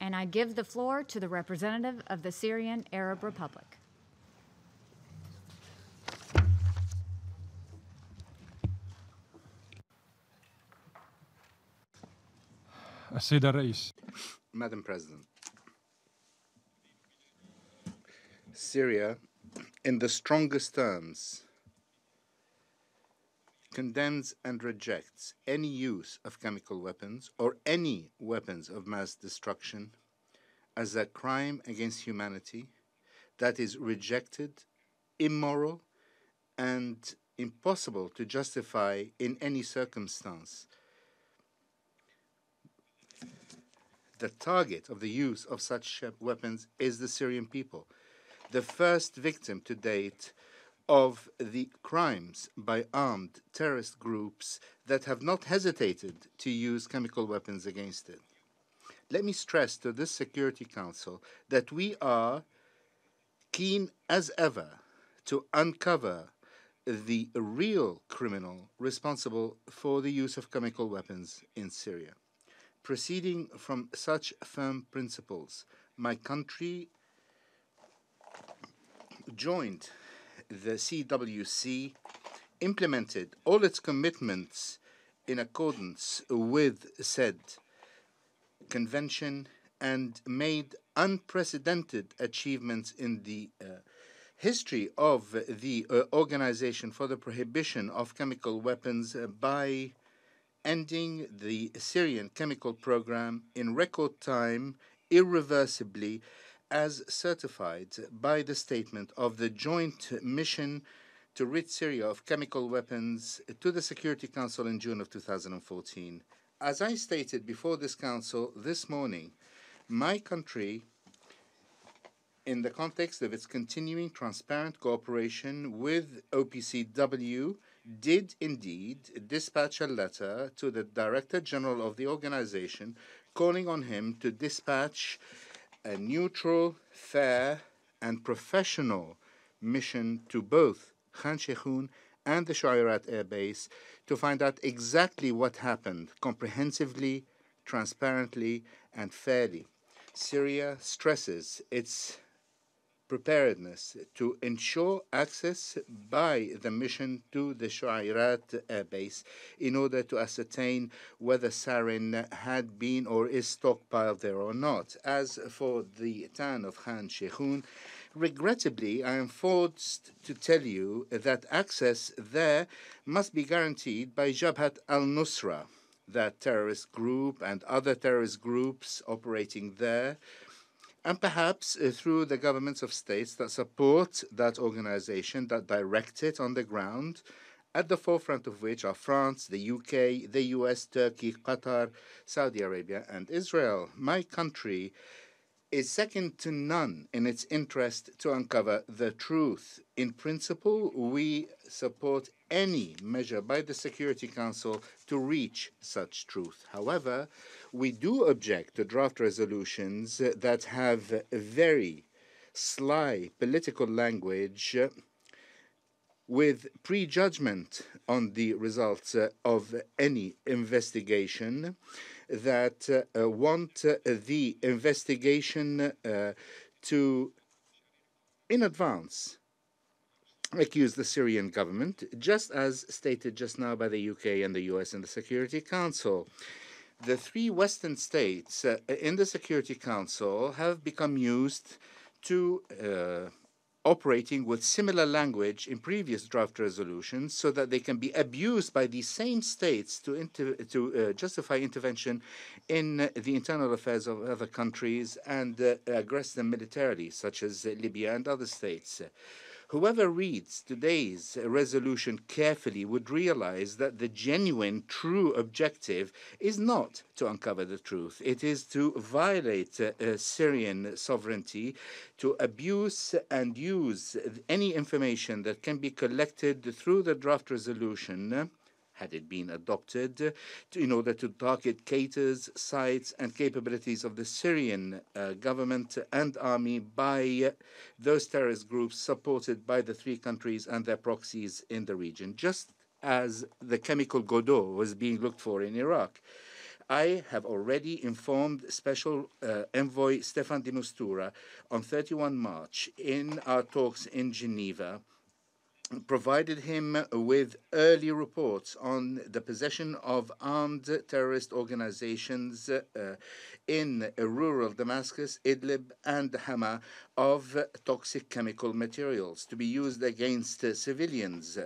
And I give the floor to the representative of the Syrian Arab Republic. السيدة الرئيس. Madam President, Syria, in the strongest terms, condemns and rejects any use of chemical weapons or any weapons of mass destruction as a crime against humanity that is rejected, immoral, and impossible to justify in any circumstance. The target of the use of such weapons is the Syrian people, the first victim to date of the crimes by armed terrorist groups that have not hesitated to use chemical weapons against it. Let me stress to this Security Council that we are keen as ever to uncover the real criminal responsible for the use of chemical weapons in Syria. Proceeding from such firm principles, my country joined the CWC, implemented all its commitments in accordance with said convention, and made unprecedented achievements in the history of the Organization for the Prohibition of Chemical Weapons by ending the Syrian chemical program in record time, irreversibly, as certified by the statement of the joint mission to rid Syria of chemical weapons to the Security Council in June of 2014. As I stated before this council this morning, my country, in the context of its continuing transparent cooperation with OPCW, did indeed dispatch a letter to the Director General of the organization calling on him to dispatch a neutral, fair, and professional mission to both Khan Shekhoun and the Shu'airat Air Base to find out exactly what happened comprehensively, transparently, and fairly. Syria stresses its preparedness to ensure access by the mission to the Shu'airat Air Base in order to ascertain whether sarin had been or is stockpiled there or not. As for the town of Khan Shekhoun, regrettably, I am forced to tell you that access there must be guaranteed by Jabhat al-Nusra, that terrorist group and other terrorist groups operating there, and perhaps through the governments of states that support that organization, that direct it on the ground, at the forefront of which are France, the UK, the US, Turkey, Qatar, Saudi Arabia, and Israel. My country is second to none in its interest to uncover the truth. In principle, we support any measure by the Security Council to reach such truth. However, we do object to draft resolutions that have very sly political language with prejudgment on the results of any investigation, that want the investigation to, in advance, accuse the Syrian government, just as stated just now by the UK and the US in the Security Council. The three Western states in the Security Council have become used to operating with similar language in previous draft resolutions so that they can be abused by these same states to justify intervention in the internal affairs of other countries and aggress them militarily, such as Libya and other states. Whoever reads today's resolution carefully would realize that the genuine, true objective is not to uncover the truth. It is to violate Syrian sovereignty, to abuse and use any information that can be collected through the draft resolution, had it been adopted, in order to target caters, sites, and capabilities of the Syrian government and army by those terrorist groups supported by the three countries and their proxies in the region, just as the chemical Godot was being looked for in Iraq. I have already informed Special Envoy Staffan de Mistura on 31 March in our talks in Geneva, provided him with early reports on the possession of armed terrorist organizations in rural Damascus, Idlib, and Hama of toxic chemical materials to be used against civilians.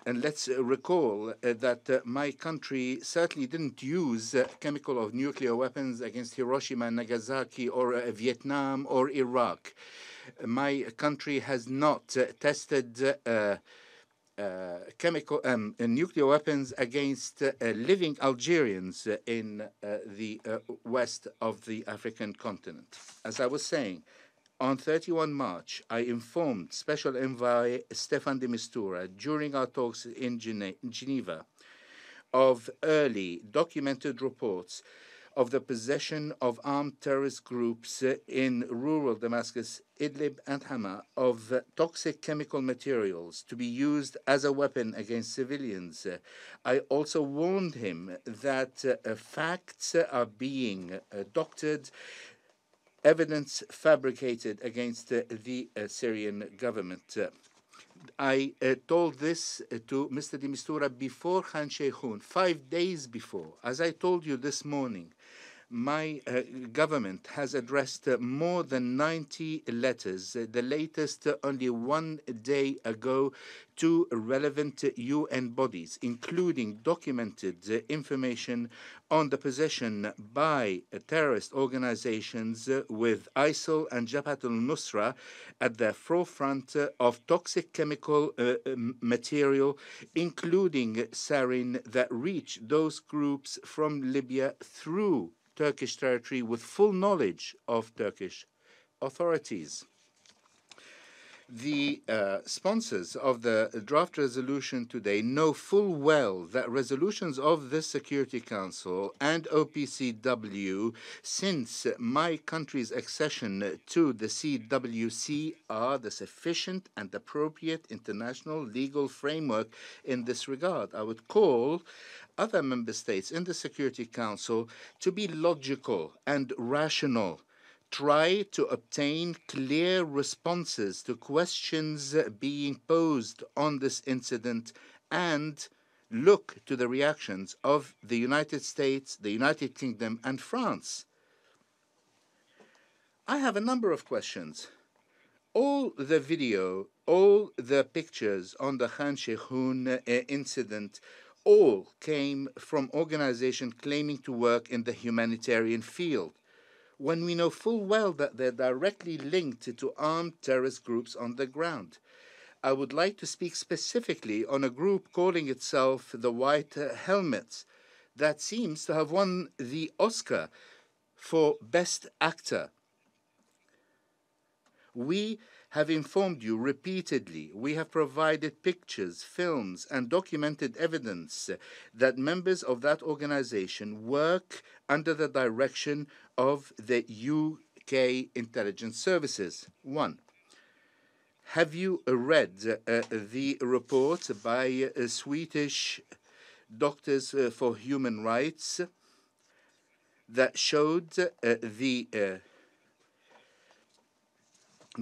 And let's recall that my country certainly didn't use chemical or nuclear weapons against Hiroshima and Nagasaki or Vietnam or Iraq. My country has not tested nuclear weapons against living Algerians in the west of the African continent. As I was saying, on 31 March, I informed Special Envoy Staffan de Mistura during our talks in Geneva of early documented reports of the possession of armed terrorist groups in rural Damascus, Idlib, and Hama of toxic chemical materials to be used as a weapon against civilians. I also warned him that facts are being doctored, evidence fabricated against the Syrian government. I told this to Mr. de Mistura before Khan Shekhoun, 5 days before. As I told you this morning, my government has addressed more than 90 letters, the latest only 1 day ago, to relevant UN bodies, including documented information on the possession by terrorist organizations with ISIL and Jabhat al-Nusra at the forefront of toxic chemical material, including sarin, that reach those groups from Libya through Turkish territory with full knowledge of Turkish authorities. The sponsors of the draft resolution today know full well that resolutions of the Security Council and OPCW since my country's accession to the CWC are the sufficient and appropriate international legal framework in this regard. I would call other member states in the Security Council to be logical and rational. Try to obtain clear responses to questions being posed on this incident and look to the reactions of the United States, the United Kingdom, and France. I have a number of questions. All the video, all the pictures on the Khan Shekhoun incident all came from organizations claiming to work in the humanitarian field, when we know full well that they're directly linked to armed terrorist groups on the ground. I would like to speak specifically on a group calling itself the White Helmets that seems to have won the Oscar for Best Actor. We have informed you repeatedly. We have provided pictures, films, and documented evidence that members of that organization work under the direction of the UK intelligence services. 1. Have you read the report by Swedish Doctors for Human Rights that showed the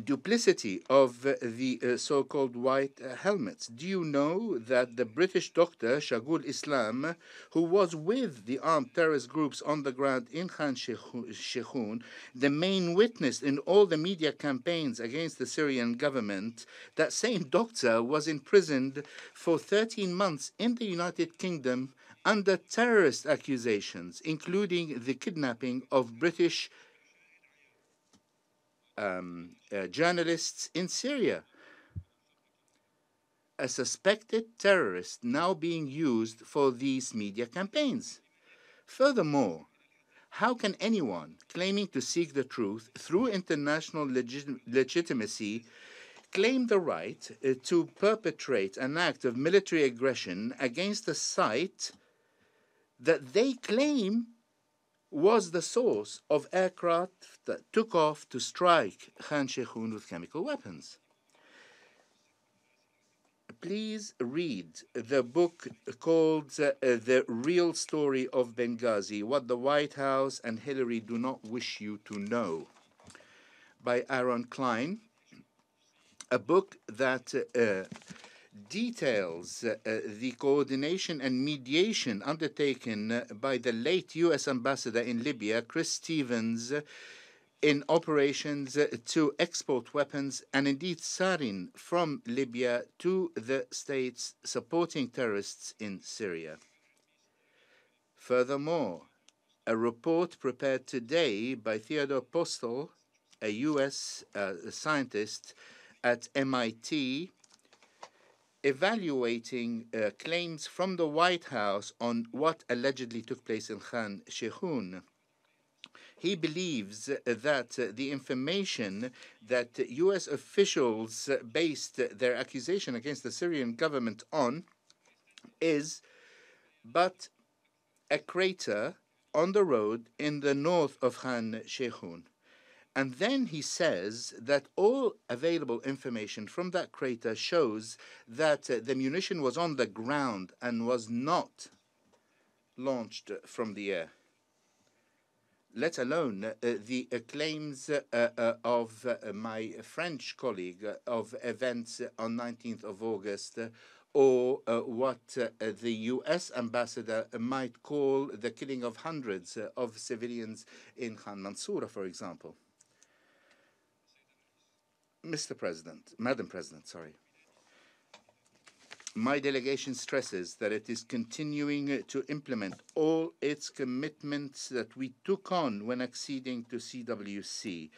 duplicity of the so-called White Helmets? Do you know that the British doctor Shekhoun Islam, who was with the armed terrorist groups on the ground in Khan Shekhoun, the main witness in all the media campaigns against the Syrian government, that same doctor was imprisoned for 13 months in the United Kingdom under terrorist accusations, including the kidnapping of British journalists in Syria. A suspected terrorist now being used for these media campaigns. Furthermore, how can anyone claiming to seek the truth through international legitimacy claim the right to perpetrate an act of military aggression against a site that they claim was the source of aircraft that took off to strike Khan Shekhoun with chemical weapons? please read the book called The Real Story of Benghazi, What the White House and Hillary Do Not Wish You to Know, by Aaron Klein, a book that details the coordination and mediation undertaken by the late U.S. ambassador in Libya, Chris Stevens, in operations to export weapons and indeed sarin from Libya to the states supporting terrorists in Syria. Furthermore, a report prepared today by Theodore Postel, a U.S. Scientist at MIT, evaluating claims from the White House on what allegedly took place in Khan Shekhoun. He believes that the information that U.S. officials based their accusation against the Syrian government on is but a crater on the road in the north of Khan Shekhoun. And then he says that all available information from that crater shows that the munition was on the ground and was not launched from the air, let alone the claims of my French colleague of events on 19th of August, or what the U.S. ambassador might call the killing of hundreds of civilians in Khan Mansoura, for example. Madam President, my delegation stresses that it is continuing to implement all its commitments that we took on when acceding to CWC,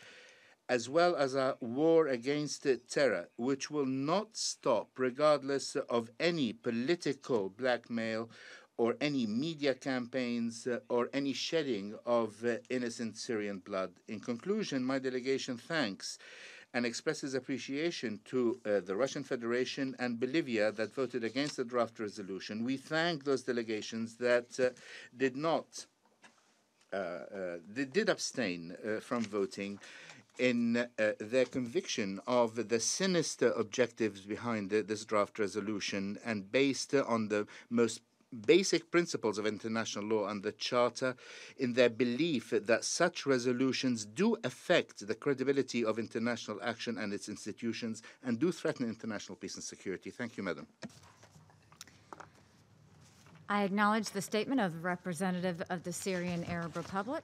as well as our war against terror, which will not stop regardless of any political blackmail or any media campaigns or any shedding of innocent Syrian blood. In conclusion, my delegation thanks and expresses appreciation to the Russian Federation and Bolivia that voted against the draft resolution. We thank those delegations that did abstain from voting in their conviction of the sinister objectives behind this draft resolution, and based on the most basic principles of international law and the Charter, in their belief that such resolutions do affect the credibility of international action and its institutions and do threaten international peace and security. Thank you, Madam. I acknowledge the statement of the representative of the Syrian Arab Republic.